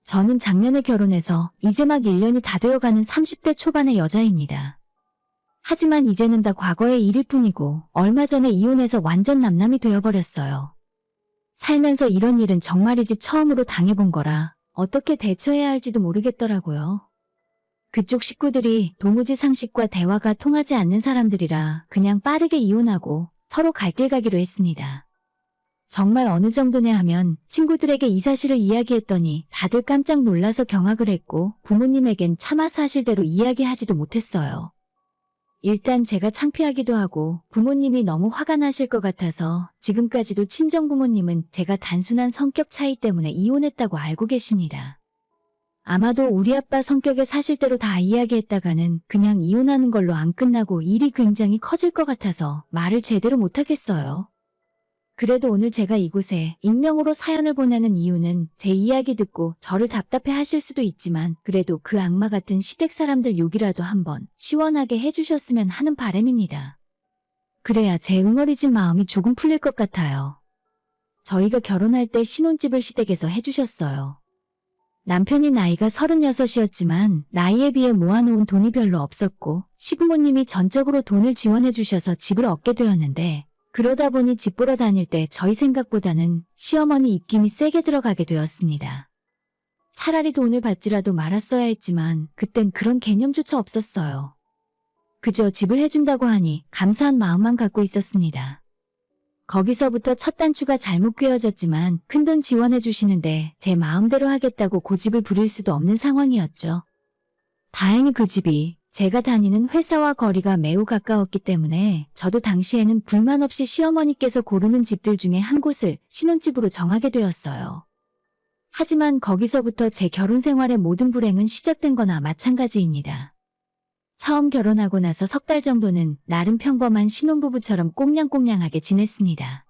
저는 작년에 결혼해서 이제 막 1년이 다 되어가는 30대 초반의 여자입니다. 하지만 이제는 다 과거의 일일 뿐이고 얼마 전에 이혼해서 완전 남남이 되어버렸어요. 살면서 이런 일은 정말이지 처음으로 당해본 거라 어떻게 대처해야 할지도 모르겠더라고요. 그쪽 식구들이 도무지 상식과 대화가 통하지 않는 사람들이라 그냥 빠르게 이혼하고 서로 갈 길 가기로 했습니다. 정말 어느 정도냐 하면 친구들에게 이 사실을 이야기했더니 다들 깜짝 놀라서 경악을 했고 부모님에겐 차마 사실대로 이야기하지도 못했어요. 일단 제가 창피하기도 하고 부모님이 너무 화가 나실 것 같아서 지금까지도 친정부모님은 제가 단순한 성격 차이 때문에 이혼했다고 알고 계십니다. 아마도 우리 아빠 성격의 사실대로 다 이야기했다가는 그냥 이혼하는 걸로 안 끝나고 일이 굉장히 커질 것 같아서 말을 제대로 못하겠어요. 그래도 오늘 제가 이곳에 익명으로 사연을 보내는 이유는 제 이야기 듣고 저를 답답해 하실 수도 있지만 그래도 그 악마 같은 시댁 사람들 욕이라도 한번 시원하게 해주셨으면 하는 바람입니다. 그래야 제 응어리진 마음이 조금 풀릴 것 같아요. 저희가 결혼할 때 신혼집을 시댁에서 해주셨어요. 남편이 나이가 36이었지만 나이에 비해 모아놓은 돈이 별로 없었고 시부모님이 전적으로 돈을 지원해 주셔서 집을 얻게 되었는데 그러다 보니 집 보러 다닐 때 저희 생각보다는 시어머니 입김이 세게 들어가게 되었습니다. 차라리 돈을 받지라도 말았어야 했지만 그땐 그런 개념조차 없었어요. 그저 집을 해준다고 하니 감사한 마음만 갖고 있었습니다. 거기서부터 첫 단추가 잘못 꿰어졌지만 큰돈 지원해 주시는데 제 마음대로 하겠다고 고집을 부릴 수도 없는 상황이었죠. 다행히 그 집이 제가 다니는 회사와 거리가 매우 가까웠기 때문에 저도 당시에는 불만 없이 시어머니께서 고르는 집들 중에 한 곳을 신혼집으로 정하게 되었어요. 하지만 거기서부터 제 결혼 생활의 모든 불행은 시작된 거나 마찬가지입니다. 처음 결혼하고 나서 석 달 정도는 나름 평범한 신혼부부처럼 꽁냥꽁냥하게 지냈습니다.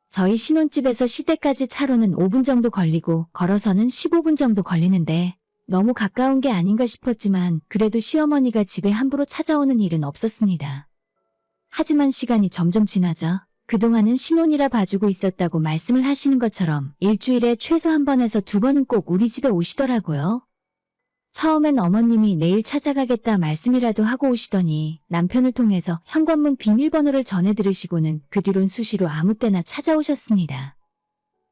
저희 신혼집에서 시댁까지 차로는 5분 정도 걸리고 걸어서는 15분 정도 걸리는데 너무 가까운 게 아닌가 싶었지만 그래도 시어머니가 집에 함부로 찾아오는 일은 없었습니다. 하지만 시간이 점점 지나자 그동안은 신혼이라 봐주고 있었다고 말씀을 하시는 것처럼 일주일에 최소 한 번에서 두 번은 꼭 우리 집에 오시더라고요. 처음엔 어머님이 내일 찾아가겠다 말씀이라도 하고 오시더니 남편을 통해서 현관문 비밀번호를 전해 들으시고는 그 뒤론 수시로 아무 때나 찾아오셨습니다.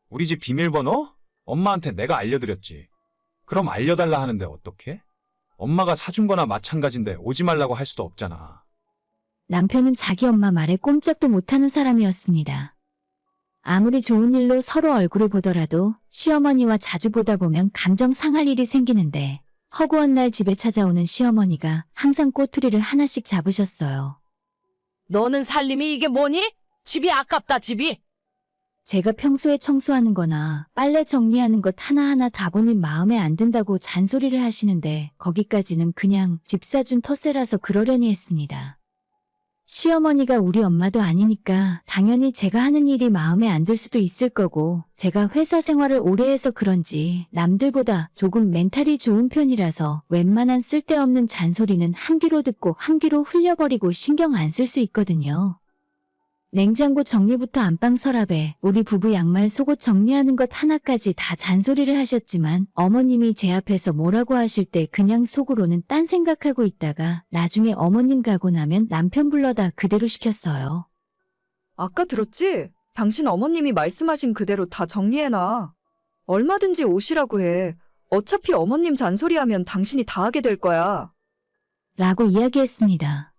우리 집 비밀번호? 엄마한테 내가 알려드렸지. 그럼 알려달라 하는데 어떡해? 엄마가 사준 거나 마찬가지인데 오지 말라고 할 수도 없잖아. 남편은 자기 엄마 말에 꼼짝도 못하는 사람이었습니다. 아무리 좋은 일로 서로 얼굴을 보더라도 시어머니와 자주 보다 보면 감정 상할 일이 생기는데 허구한 날 집에 찾아오는 시어머니가 항상 꼬투리를 하나씩 잡으셨어요. 너는 살림이 이게 뭐니? 집이 아깝다, 집이. 제가 평소에 청소하는 거나 빨래 정리하는 것 하나하나 다 보니 마음에 안 든다고 잔소리를 하시는데 거기까지는 그냥 집 사준 텃세라서 그러려니 했습니다. 시어머니가 우리 엄마도 아니니까 당연히 제가 하는 일이 마음에 안 들 수도 있을 거고 제가 회사 생활을 오래 해서 그런지 남들보다 조금 멘탈이 좋은 편이라서 웬만한 쓸데없는 잔소리는 한 귀로 듣고 한 귀로 흘려버리고 신경 안 쓸 수 있거든요. 냉장고 정리부터 안방 서랍에 우리 부부 양말 속옷 정리하는 것 하나까지 다 잔소리를 하셨지만 어머님이 제 앞에서 뭐라고 하실 때 그냥 속으로는 딴 생각하고 있다가 나중에 어머님 가고 나면 남편 불러다 그대로 시켰어요. 아까 들었지? 당신 어머님이 말씀하신 그대로 다 정리해놔. 얼마든지 오시라고 해. 어차피 어머님 잔소리하면 당신이 다 하게 될 거야. 라고 이야기했습니다.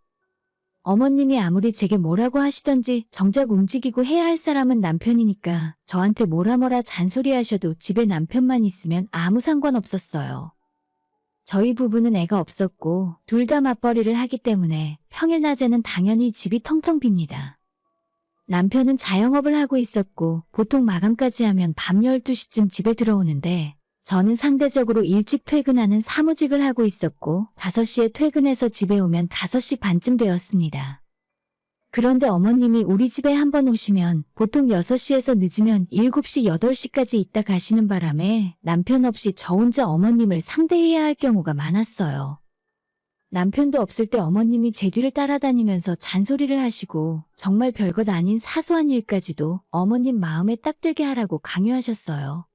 어머님이 아무리 제게 뭐라고 하시던지 정작 움직이고 해야 할 사람은 남편이니까 저한테 뭐라 잔소리하셔도 집에 남편만 있으면 아무 상관없었어요. 저희 부부는 애가 없었고 둘 다 맞벌이를 하기 때문에 평일 낮에는 당연히 집이 텅텅 빕니다. 남편은 자영업을 하고 있었고 보통 마감까지 하면 밤 12시쯤 집에 들어오는데 저는 상대적으로 일찍 퇴근하는 사무직을 하고 있었고 5시에 퇴근해서 집에 오면 5시 반쯤 되었습니다. 그런데 어머님이 우리 집에 한번 오시면 보통 6시에서 늦으면 7시, 8시까지 있다 가시는 바람에 남편 없이 저 혼자 어머님을 상대해야 할 경우가 많았어요. 남편도 없을 때 어머님이 제 뒤를 따라다니면서 잔소리를 하시고 정말 별것 아닌 사소한 일까지도 어머님 마음에 딱 들게 하라고 강요하셨어요.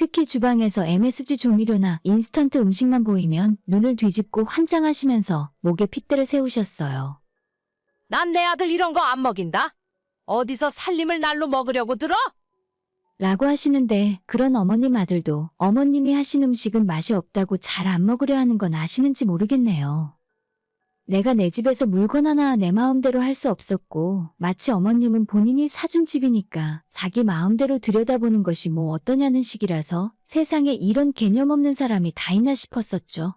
특히 주방에서 MSG 조미료나 인스턴트 음식만 보이면 눈을 뒤집고 환장하시면서 목에 핏대를 세우셨어요. 난 내 아들 이런 거 안 먹인다. 어디서 살림을 날로 먹으려고 들어? 라고 하시는데 그런 어머님 아들도 어머님이 하신 음식은 맛이 없다고 잘 안 먹으려 하는 건 아시는지 모르겠네요. 내가 내 집에서 물건 하나 내 마음대로 할 수 없었고 마치 어머님은 본인이 사준 집이니까 자기 마음대로 들여다보는 것이 뭐 어떠냐는 식이라서 세상에 이런 개념 없는 사람이 다 있나 싶었었죠.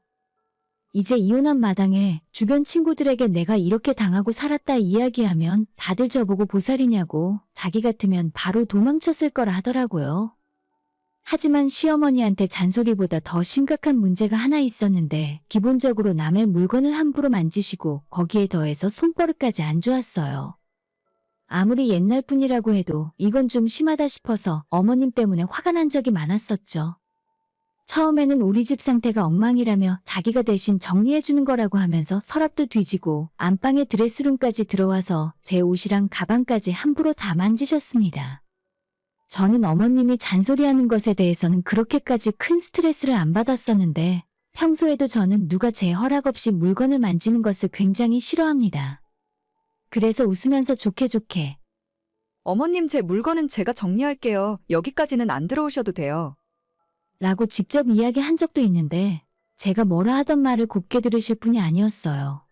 이제 이혼한 마당에 주변 친구들에게 내가 이렇게 당하고 살았다 이야기하면 다들 저보고 보살이냐고 자기 같으면 바로 도망쳤을 거라 하더라고요. 하지만 시어머니한테 잔소리보다 더 심각한 문제가 하나 있었는데 기본적으로 남의 물건을 함부로 만지시고 거기에 더해서 손버릇까지 안 좋았어요. 아무리 옛날 분이라고 해도 이건 좀 심하다 싶어서 어머님 때문에 화가 난 적이 많았었죠. 처음에는 우리 집 상태가 엉망이라며 자기가 대신 정리해주는 거라고 하면서 서랍도 뒤지고 안방에 드레스룸까지 들어와서 제 옷이랑 가방까지 함부로 다 만지셨습니다. 저는 어머님이 잔소리하는 것에 대해서는 그렇게까지 큰 스트레스를 안 받았었는데 평소에도 저는 누가 제 허락 없이 물건을 만지는 것을 굉장히 싫어합니다. 그래서 웃으면서 좋게 어머님 제 물건은 제가 정리할게요. 여기까지는 안 들어오셔도 돼요. 라고 직접 이야기한 적도 있는데 제가 뭐라 하던 말을 곱게 들으실 분이 아니었어요.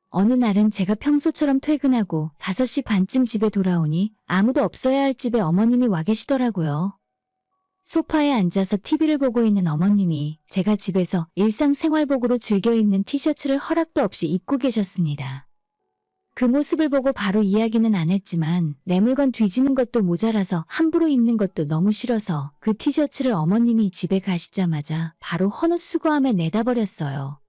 어느 날은 제가 평소처럼 퇴근하고 5시 반쯤 집에 돌아오니 아무도 없어야 할 집에 어머님이 와 계시더라고요. 소파에 앉아서 TV를 보고 있는 어머님이 제가 집에서 일상생활복으로 즐겨 입는 티셔츠를 허락도 없이 입고 계셨습니다. 그 모습을 보고 바로 이야기는 안 했지만 내 물건 뒤지는 것도 모자라서 함부로 입는 것도 너무 싫어서 그 티셔츠를 어머님이 집에 가시자마자 바로 헌옷 수거함에 내다 버렸어요.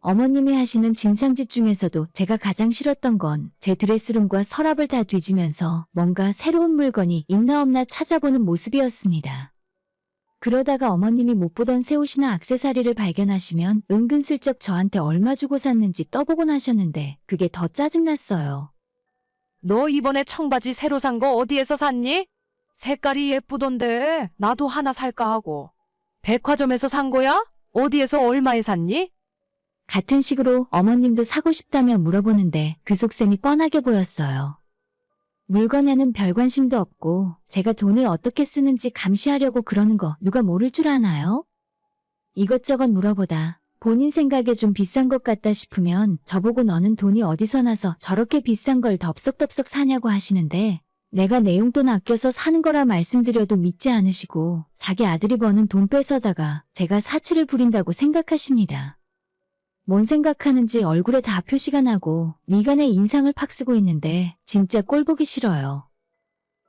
어머님이 하시는 진상짓 중에서도 제가 가장 싫었던 건 제 드레스룸과 서랍을 다 뒤지면서 뭔가 새로운 물건이 있나 없나 찾아보는 모습이었습니다. 그러다가 어머님이 못 보던 새 옷이나 액세서리를 발견하시면 은근슬쩍 저한테 얼마 주고 샀는지 떠보곤 하셨는데 그게 더 짜증났어요. 너 이번에 청바지 새로 산 거 어디에서 샀니? 색깔이 예쁘던데 나도 하나 살까 하고. 백화점에서 산 거야? 어디에서 얼마에 샀니? 같은 식으로 어머님도 사고 싶다며 물어보는데 그 속셈이 뻔하게 보였어요. 물건에는 별 관심도 없고 제가 돈을 어떻게 쓰는지 감시하려고 그러는 거 누가 모를 줄 아나요? 이것저것 물어보다 본인 생각에 좀 비싼 것 같다 싶으면 저보고 너는 돈이 어디서 나서 저렇게 비싼 걸 덥석덥석 사냐고 하시는데 내가 내 용돈 아껴서 사는 거라 말씀드려도 믿지 않으시고 자기 아들이 버는 돈 뺏어다가 제가 사치를 부린다고 생각하십니다. 뭔 생각하는지 얼굴에 다 표시가 나고 미간에 인상을 팍 쓰고 있는데 진짜 꼴 보기 싫어요.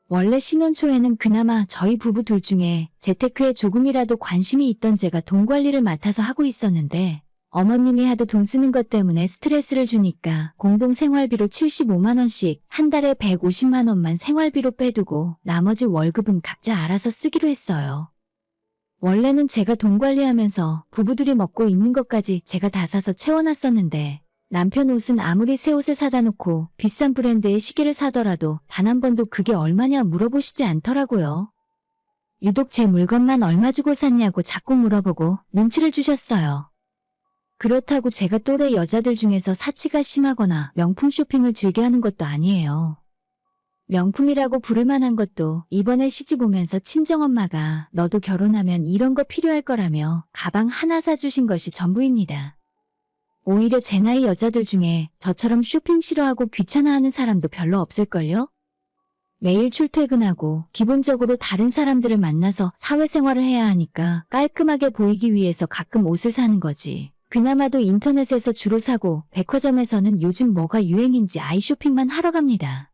원래 신혼 초에는 그나마 저희 부부 둘 중에 재테크에 조금이라도 관심이 있던 제가 돈 관리를 맡아서 하고 있었는데 어머님이 하도 돈 쓰는 것 때문에 스트레스를 주니까 공동 생활비로 75만 원씩 한 달에 150만 원만 생활비로 빼두고 나머지 월급은 각자 알아서 쓰기로 했어요. 원래는 제가 돈 관리하면서 부부들이 먹고 입는 것까지 제가 다 사서 채워놨었는데 남편 옷은 아무리 새 옷을 사다 놓고 비싼 브랜드의 시계를 사더라도 단 한 번도 그게 얼마냐 물어보시지 않더라고요. 유독 제 물건만 얼마 주고 샀냐고 자꾸 물어보고 눈치를 주셨어요. 그렇다고 제가 또래 여자들 중에서 사치가 심하거나 명품 쇼핑을 즐겨하는 것도 아니에요. 명품이라고 부를 만한 것도 이번에 시집 오면서 친정엄마가 너도 결혼하면 이런 거 필요할 거라며 가방 하나 사주신 것이 전부입니다. 오히려 제 나이 여자들 중에 저처럼 쇼핑 싫어하고 귀찮아하는 사람도 별로 없을걸요? 매일 출퇴근하고 기본적으로 다른 사람들을 만나서 사회생활을 해야 하니까 깔끔하게 보이기 위해서 가끔 옷을 사는 거지. 그나마도 인터넷에서 주로 사고 백화점에서는 요즘 뭐가 유행인지 아이 쇼핑만 하러 갑니다.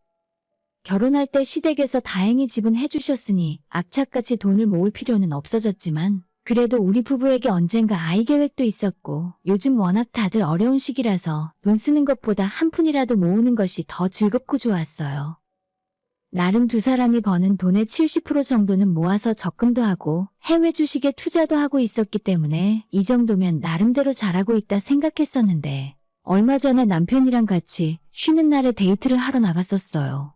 결혼할 때 시댁에서 다행히 지분해 주셨으니 악착같이 돈을 모을 필요는 없어졌지만 그래도 우리 부부에게 언젠가 아이 계획도 있었고 요즘 워낙 다들 어려운 시기라서 돈 쓰는 것보다 한 푼이라도 모으는 것이 더 즐겁고 좋았어요. 나름 두 사람이 버는 돈의 70% 정도는 모아서 적금도 하고 해외 주식에 투자도 하고 있었기 때문에 이 정도면 나름대로 잘하고 있다 생각했었는데 얼마 전에 남편이랑 같이 쉬는 날에 데이트를 하러 나갔었어요.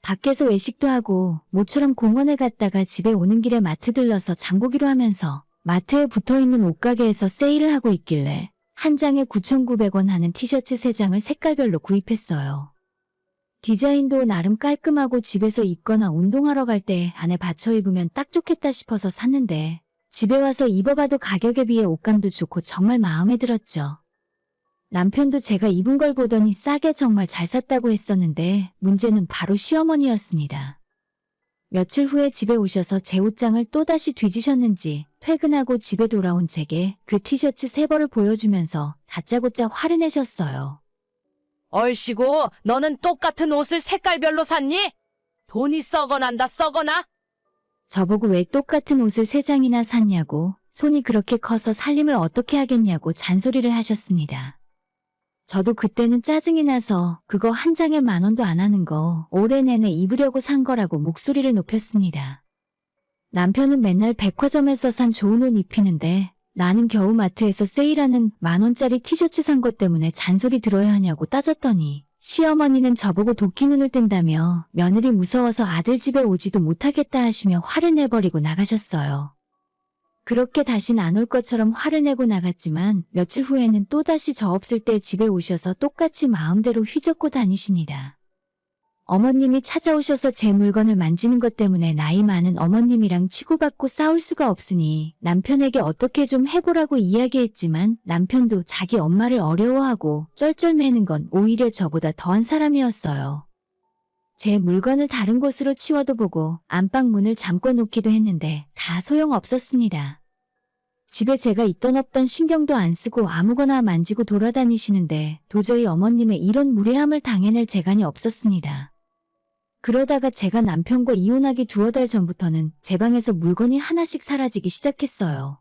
밖에서 외식도 하고 모처럼 공원에 갔다가 집에 오는 길에 마트 들러서 장 보기로 하면서 마트에 붙어있는 옷가게에서 세일을 하고 있길래 한 장에 9,900원 하는 티셔츠 3장을 색깔별로 구입했어요. 디자인도 나름 깔끔하고 집에서 입거나 운동하러 갈 때 안에 받쳐 입으면 딱 좋겠다 싶어서 샀는데 집에 와서 입어봐도 가격에 비해 옷감도 좋고 정말 마음에 들었죠. 남편도 제가 입은 걸 보더니 싸게 정말 잘 샀다고 했었는데 문제는 바로 시어머니였습니다. 며칠 후에 집에 오셔서 제 옷장을 또다시 뒤지셨는지 퇴근하고 집에 돌아온 제게 그 티셔츠 3벌을 보여주면서 다짜고짜 화를 내셨어요. 얼씨구, 너는 똑같은 옷을 색깔별로 샀니? 돈이 썩어난다, 썩어나? 저보고 왜 똑같은 옷을 3장이나 샀냐고, 손이 그렇게 커서 살림을 어떻게 하겠냐고 잔소리를 하셨습니다. 저도 그때는 짜증이 나서 그거 한 장에 10,000원도 안 하는 거 올해 내내 입으려고 산 거라고 목소리를 높였습니다. 남편은 맨날 백화점에서 산 좋은 옷 입히는데 나는 겨우 마트에서 세일하는 10,000원짜리 티셔츠 산 것 때문에 잔소리 들어야 하냐고 따졌더니 시어머니는 저보고 도끼 눈을 뜬다며 며느리 무서워서 아들 집에 오지도 못하겠다 하시며 화를 내버리고 나가셨어요. 그렇게 다신 안 올 것처럼 화를 내고 나갔지만 며칠 후에는 또다시 저 없을 때 집에 오셔서 똑같이 마음대로 휘젓고 다니십니다. 어머님이 찾아오셔서 제 물건을 만지는 것 때문에 나이 많은 어머님이랑 치고받고 싸울 수가 없으니 남편에게 어떻게 좀 해보라고 이야기했지만 남편도 자기 엄마를 어려워하고 쩔쩔매는 건 오히려 저보다 더한 사람이었어요. 제 물건을 다른 곳으로 치워도 보고 안방 문을 잠궈 놓기도 했는데 다 소용없었습니다. 집에 제가 있던 없던 신경도 안 쓰고 아무거나 만지고 돌아다니시는데 도저히 어머님의 이런 무례함을 당해낼 재간이 없었습니다. 그러다가 제가 남편과 이혼하기 2달 전부터는 제 방에서 물건이 하나씩 사라지기 시작했어요.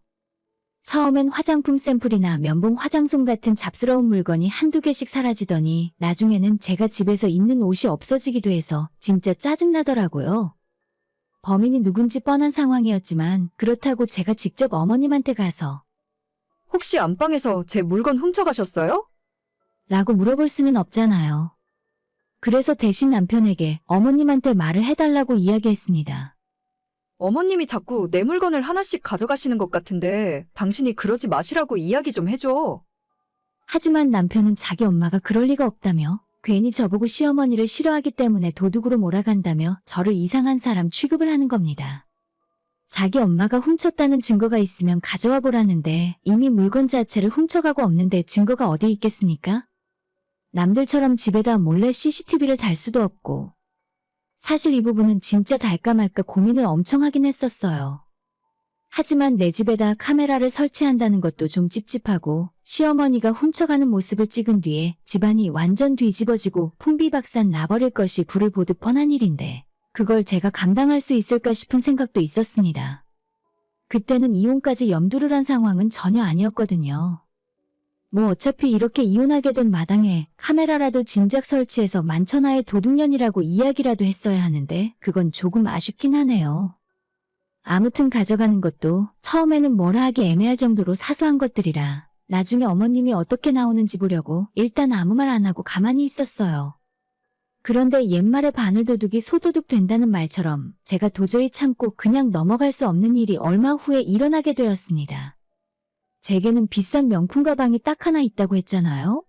처음엔 화장품 샘플이나 면봉 화장솜 같은 잡스러운 물건이 한두 개씩 사라지더니 나중에는 제가 집에서 입는 옷이 없어지기도 해서 진짜 짜증나더라고요. 범인이 누군지 뻔한 상황이었지만 그렇다고 제가 직접 어머님한테 가서 혹시 안방에서 제 물건 훔쳐가셨어요? 라고 물어볼 수는 없잖아요. 그래서 대신 남편에게 어머님한테 말을 해달라고 이야기했습니다. 어머님이 자꾸 내 물건을 하나씩 가져가시는 것 같은데 당신이 그러지 마시라고 이야기 좀 해줘. 하지만 남편은 자기 엄마가 그럴 리가 없다며 괜히 저보고 시어머니를 싫어하기 때문에 도둑으로 몰아간다며 저를 이상한 사람 취급을 하는 겁니다. 자기 엄마가 훔쳤다는 증거가 있으면 가져와 보라는데 이미 물건 자체를 훔쳐가고 없는데 증거가 어디 있겠습니까? 남들처럼 집에다 몰래 CCTV를 달 수도 없고 사실 이 부분은 진짜 달까 말까 고민을 엄청 하긴 했었어요. 하지만 내 집에다 카메라를 설치한다는 것도 좀 찝찝하고 시어머니가 훔쳐가는 모습을 찍은 뒤에 집안이 완전 뒤집어지고 풍비박산 나버릴 것이 불을 보듯 뻔한 일인데 그걸 제가 감당할 수 있을까 싶은 생각도 있었습니다. 그때는 이혼까지 염두를 한 상황은 전혀 아니었거든요. 뭐 어차피 이렇게 이혼하게 된 마당에 카메라라도 진작 설치해서 만천하의 도둑년이라고 이야기라도 했어야 하는데 그건 조금 아쉽긴 하네요. 아무튼 가져가는 것도 처음에는 뭐라 하기 애매할 정도로 사소한 것들이라 나중에 어머님이 어떻게 나오는지 보려고 일단 아무 말 안 하고 가만히 있었어요. 그런데 옛말에 바늘도둑이 소도둑 된다는 말처럼 제가 도저히 참고 그냥 넘어갈 수 없는 일이 얼마 후에 일어나게 되었습니다. 제게는 비싼 명품 가방이 딱 하나 있다고 했잖아요.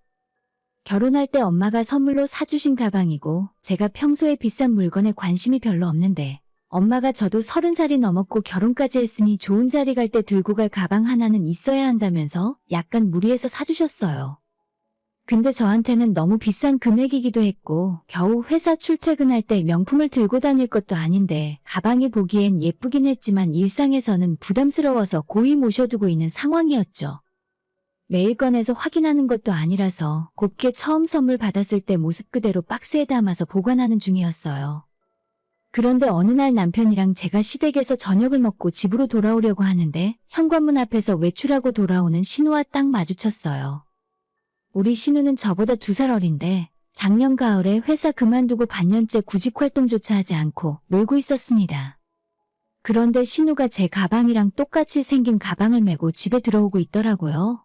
결혼할 때 엄마가 선물로 사주신 가방이고 제가 평소에 비싼 물건에 관심이 별로 없는데 엄마가 저도 30살이 넘었고 결혼까지 했으니 좋은 자리 갈 때 들고 갈 가방 하나는 있어야 한다면서 약간 무리해서 사주셨어요. 근데 저한테는 너무 비싼 금액이기도 했고 겨우 회사 출퇴근할 때 명품을 들고 다닐 것도 아닌데 가방이 보기엔 예쁘긴 했지만 일상에서는 부담스러워서 고이 모셔두고 있는 상황이었죠. 매일 꺼내서 확인하는 것도 아니라서 곱게 처음 선물 받았을 때 모습 그대로 박스에 담아서 보관하는 중이었어요. 그런데 어느 날 남편이랑 제가 시댁에서 저녁을 먹고 집으로 돌아오려고 하는데 현관문 앞에서 외출하고 돌아오는 신우와 딱 마주쳤어요. 우리 신우는 저보다 2살 어린데 작년 가을에 회사 그만두고 반년째 구직 활동조차 하지 않고 놀고 있었습니다. 그런데 신우가 제 가방이랑 똑같이 생긴 가방을 메고 집에 들어오고 있더라고요.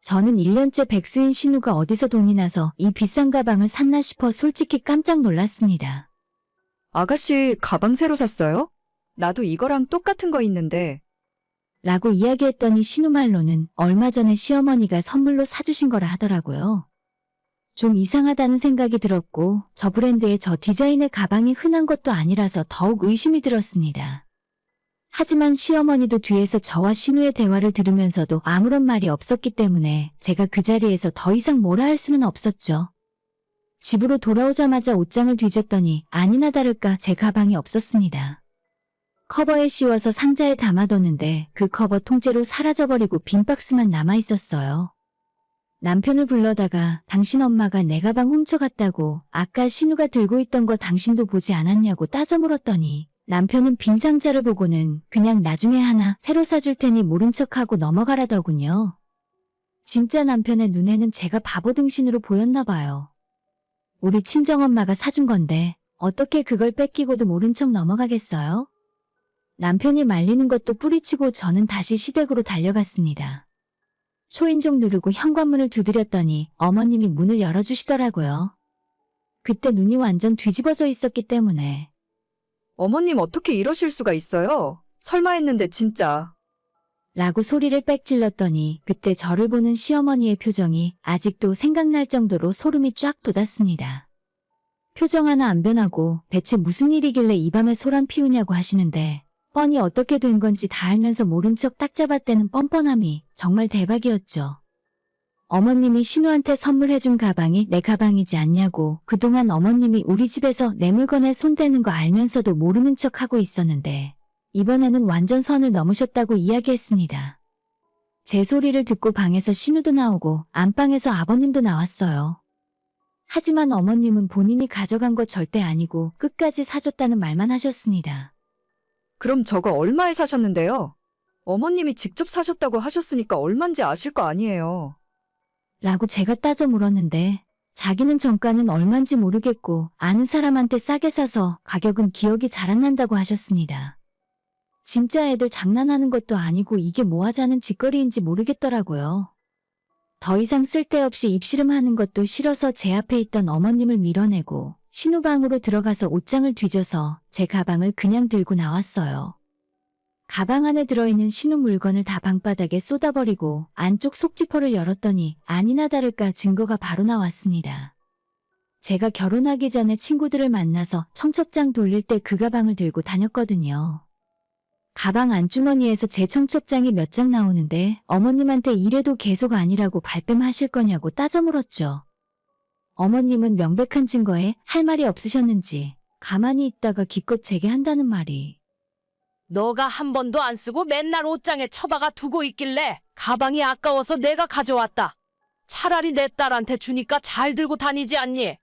저는 1년째 백수인 신우가 어디서 돈이 나서 이 비싼 가방을 샀나 싶어 솔직히 깜짝 놀랐습니다. 아가씨, 가방 새로 샀어요? 나도 이거랑 똑같은 거 있는데. 라고 이야기했더니 신우 말로는 얼마 전에 시어머니가 선물로 사주신 거라 하더라고요. 좀 이상하다는 생각이 들었고 저 브랜드의 저 디자인의 가방이 흔한 것도 아니라서 더욱 의심이 들었습니다. 하지만 시어머니도 뒤에서 저와 신우의 대화를 들으면서도 아무런 말이 없었기 때문에 제가 그 자리에서 더 이상 뭐라 할 수는 없었죠. 집으로 돌아오자마자 옷장을 뒤졌더니 아니나 다를까 제 가방이 없었습니다. 커버에 씌워서 상자에 담아뒀는데 그 커버 통째로 사라져버리고 빈 박스만 남아있었어요. 남편을 불러다가 당신 엄마가 내 가방 훔쳐갔다고 아까 신우가 들고 있던 거 당신도 보지 않았냐고 따져 물었더니 남편은 빈 상자를 보고는 그냥 나중에 하나 새로 사줄 테니 모른 척하고 넘어가라더군요. 진짜 남편의 눈에는 제가 바보 등신으로 보였나 봐요. 우리 친정엄마가 사준 건데 어떻게 그걸 뺏기고도 모른 척 넘어가겠어요? 남편이 말리는 것도 뿌리치고 저는 다시 시댁으로 달려갔습니다. 초인종 누르고 현관문을 두드렸더니 어머님이 문을 열어주시더라고요. 그때 눈이 완전 뒤집어져 있었기 때문에 어머님 어떻게 이러실 수가 있어요? 설마 했는데 진짜. 라고 소리를 빽 질렀더니 그때 저를 보는 시어머니의 표정이 아직도 생각날 정도로 소름이 쫙 돋았습니다. 표정 하나 안 변하고 대체 무슨 일이길래 이 밤에 소란 피우냐고 하시는데 뻔히 어떻게 된 건지 다 알면서 모른 척 딱 잡아대는 뻔뻔함이 정말 대박이었죠. 어머님이 신우한테 선물해준 가방이 내 가방이지 않냐고 그동안 어머님이 우리 집에서 내 물건에 손대는 거 알면서도 모르는 척하고 있었는데 이번에는 완전 선을 넘으셨다고 이야기했습니다. 제 소리를 듣고 방에서 신우도 나오고 안방에서 아버님도 나왔어요. 하지만 어머님은 본인이 가져간 거 절대 아니고 끝까지 사줬다는 말만 하셨습니다. 그럼 저거 얼마에 사셨는데요? 어머님이 직접 사셨다고 하셨으니까 얼만지 아실 거 아니에요. 라고 제가 따져 물었는데 자기는 정가는 얼만지 모르겠고 아는 사람한테 싸게 사서 가격은 기억이 잘 안 난다고 하셨습니다. 진짜 애들 장난하는 것도 아니고 이게 뭐 하자는 짓거리인지 모르겠더라고요. 더 이상 쓸데없이 입씨름하는 것도 싫어서 제 앞에 있던 어머님을 밀어내고 신우 방으로 들어가서 옷장을 뒤져서 제 가방을 그냥 들고 나왔어요. 가방 안에 들어있는 신우 물건을 다 방바닥에 쏟아버리고 안쪽 속지퍼를 열었더니 아니나 다를까 증거가 바로 나왔습니다. 제가 결혼하기 전에 친구들을 만나서 청첩장 돌릴 때 그 가방을 들고 다녔거든요. 가방 안주머니에서 제 청첩장이 몇 장 나오는데 어머님한테 이래도 계속 아니라고 발뺌하실 거냐고 따져 물었죠. 어머님은 명백한 증거에 할 말이 없으셨는지 가만히 있다가 기껏 제게 한다는 말이 너가 한 번도 안 쓰고 맨날 옷장에 처박아 두고 있길래 가방이 아까워서 내가 가져왔다. 차라리 내 딸한테 주니까 잘 들고 다니지 않니?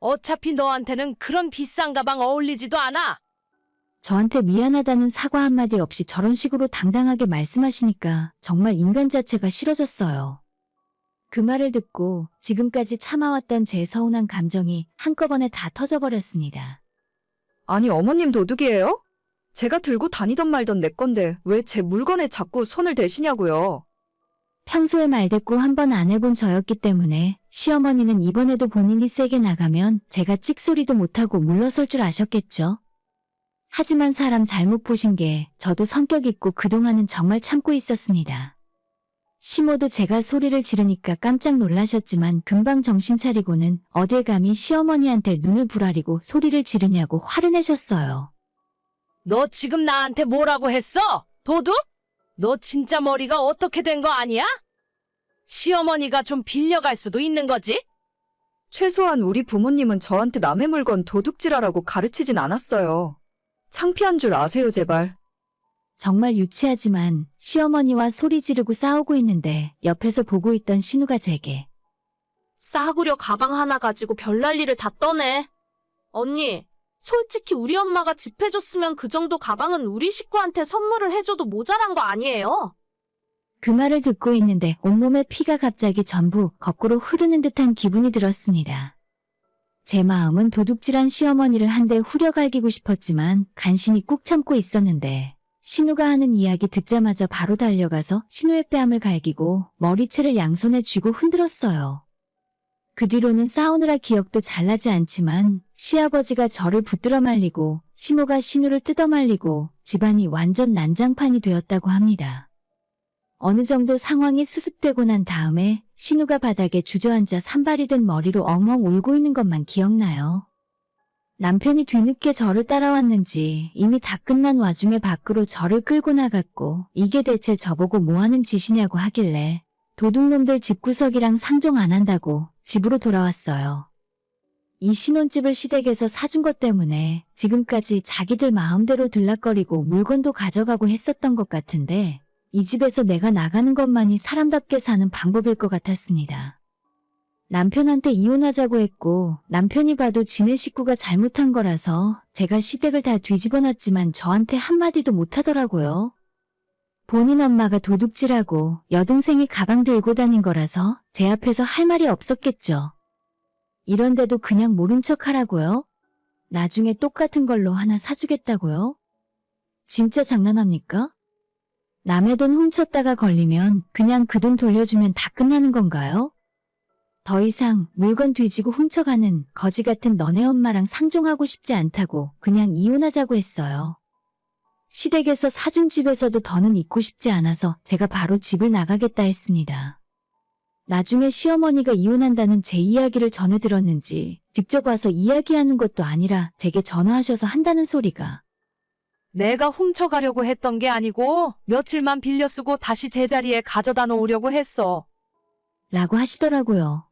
어차피 너한테는 그런 비싼 가방 어울리지도 않아. 저한테 미안하다는 사과 한마디 없이 저런 식으로 당당하게 말씀하시니까 정말 인간 자체가 싫어졌어요. 그 말을 듣고 지금까지 참아왔던 제 서운한 감정이 한꺼번에 다 터져버렸습니다. 아니, 어머님 도둑이에요? 제가 들고 다니던 말던 내 건데 왜 제 물건에 자꾸 손을 대시냐고요. 평소에 말대꾸 한 번 안 해본 저였기 때문에 시어머니는 이번에도 본인이 세게 나가면 제가 찍소리도 못하고 물러설 줄 아셨겠죠. 하지만 사람 잘못 보신 게 저도 성격 있고 그동안은 정말 참고 있었습니다. 시모도 제가 소리를 지르니까 깜짝 놀라셨지만 금방 정신 차리고는 어딜 감히 시어머니한테 눈을 부라리고 소리를 지르냐고 화를 내셨어요. 너 지금 나한테 뭐라고 했어? 도둑? 너 진짜 머리가 어떻게 된 거 아니야? 시어머니가 좀 빌려갈 수도 있는 거지? 최소한 우리 부모님은 저한테 남의 물건 도둑질하라고 가르치진 않았어요. 창피한 줄 아세요, 제발. 정말 유치하지만 시어머니와 소리 지르고 싸우고 있는데 옆에서 보고 있던 신우가 제게 싸구려 가방 하나 가지고 별날 일을 다 떠네. 언니, 솔직히 우리 엄마가 집 해줬으면 그 정도 가방은 우리 식구한테 선물을 해줘도 모자란 거 아니에요? 그 말을 듣고 있는데 온몸에 피가 갑자기 전부 거꾸로 흐르는 듯한 기분이 들었습니다. 제 마음은 도둑질한 시어머니를 한 대 후려갈기고 싶었지만 간신히 꾹 참고 있었는데 신우가 하는 이야기 듣자마자 바로 달려가서 신우의 뺨을 갈기고 머리채를 양손에 쥐고 흔들었어요. 그 뒤로는 싸우느라 기억도 잘 나지 않지만 시아버지가 저를 붙들어 말리고 시모가 신우를 뜯어 말리고 집안이 완전 난장판이 되었다고 합니다. 어느 정도 상황이 수습되고 난 다음에 신우가 바닥에 주저앉아 산발이 된 머리로 엉엉 울고 있는 것만 기억나요. 남편이 뒤늦게 저를 따라왔는지 이미 다 끝난 와중에 밖으로 저를 끌고 나갔고 이게 대체 저보고 뭐하는 짓이냐고 하길래 도둑놈들 집구석이랑 상종 안 한다고 집으로 돌아왔어요. 이 신혼집을 시댁에서 사준 것 때문에 지금까지 자기들 마음대로 들락거리고 물건도 가져가고 했었던 것 같은데 이 집에서 내가 나가는 것만이 사람답게 사는 방법일 것 같았습니다. 남편한테 이혼하자고 했고 남편이 봐도 지네 식구가 잘못한 거라서 제가 시댁을 다 뒤집어놨지만 저한테 한마디도 못하더라고요. 본인 엄마가 도둑질하고 여동생이 가방 들고 다닌 거라서 제 앞에서 할 말이 없었겠죠. 이런데도 그냥 모른 척 하라고요? 나중에 똑같은 걸로 하나 사주겠다고요? 진짜 장난합니까? 남의 돈 훔쳤다가 걸리면 그냥 그 돈 돌려주면 다 끝나는 건가요? 더 이상 물건 뒤지고 훔쳐가는 거지 같은 너네 엄마랑 상종하고 싶지 않다고 그냥 이혼하자고 했어요. 시댁에서 사준 집에서도 더는 있고 싶지 않아서 제가 바로 집을 나가겠다 했습니다. 나중에 시어머니가 이혼한다는 제 이야기를 전해 들었는지 직접 와서 이야기하는 것도 아니라 제게 전화하셔서 한다는 소리가 내가 훔쳐가려고 했던 게 아니고 며칠만 빌려 쓰고 다시 제자리에 가져다 놓으려고 했어. 라고 하시더라고요.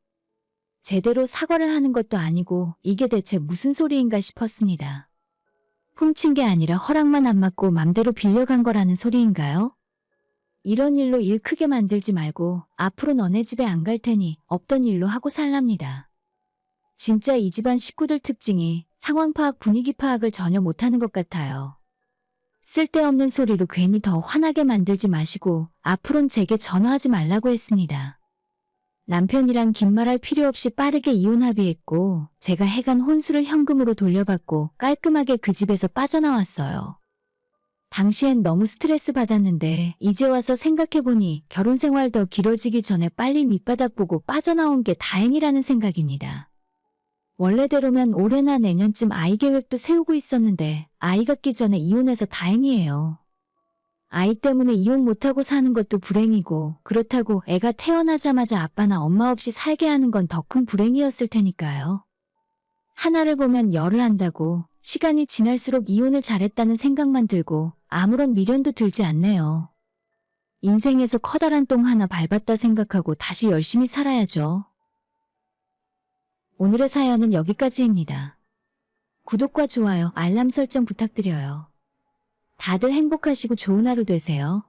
제대로 사과를 하는 것도 아니고 이게 대체 무슨 소리인가 싶었습니다. 훔친 게 아니라 허락만 안 받고 맘대로 빌려간 거라는 소리인가요? 이런 일로 일 크게 만들지 말고 앞으로 너네 집에 안 갈 테니 없던 일로 하고 살랍니다. 진짜 이 집안 식구들 특징이 상황 파악, 분위기 파악을 전혀 못하는 것 같아요. 쓸데없는 소리로 괜히 더 화나게 만들지 마시고 앞으론 제게 전화하지 말라고 했습니다. 남편이랑 긴 말할 필요 없이 빠르게 이혼 합의했고 제가 해간 혼수를 현금으로 돌려받고 깔끔하게 그 집에서 빠져나왔어요. 당시엔 너무 스트레스 받았는데 이제 와서 생각해보니 결혼 생활 더 길어지기 전에 빨리 밑바닥 보고 빠져나온 게 다행이라는 생각입니다. 원래대로면 올해나 내년쯤 아이 계획도 세우고 있었는데 아이 갖기 전에 이혼해서 다행이에요. 아이 때문에 이혼 못하고 사는 것도 불행이고 그렇다고 애가 태어나자마자 아빠나 엄마 없이 살게 하는 건 더 큰 불행이었을 테니까요. 하나를 보면 열을 한다고 시간이 지날수록 이혼을 잘했다는 생각만 들고 아무런 미련도 들지 않네요. 인생에서 커다란 똥 하나 밟았다 생각하고 다시 열심히 살아야죠. 오늘의 사연은 여기까지입니다. 구독과 좋아요, 알람 설정 부탁드려요. 다들 행복하시고 좋은 하루 되세요.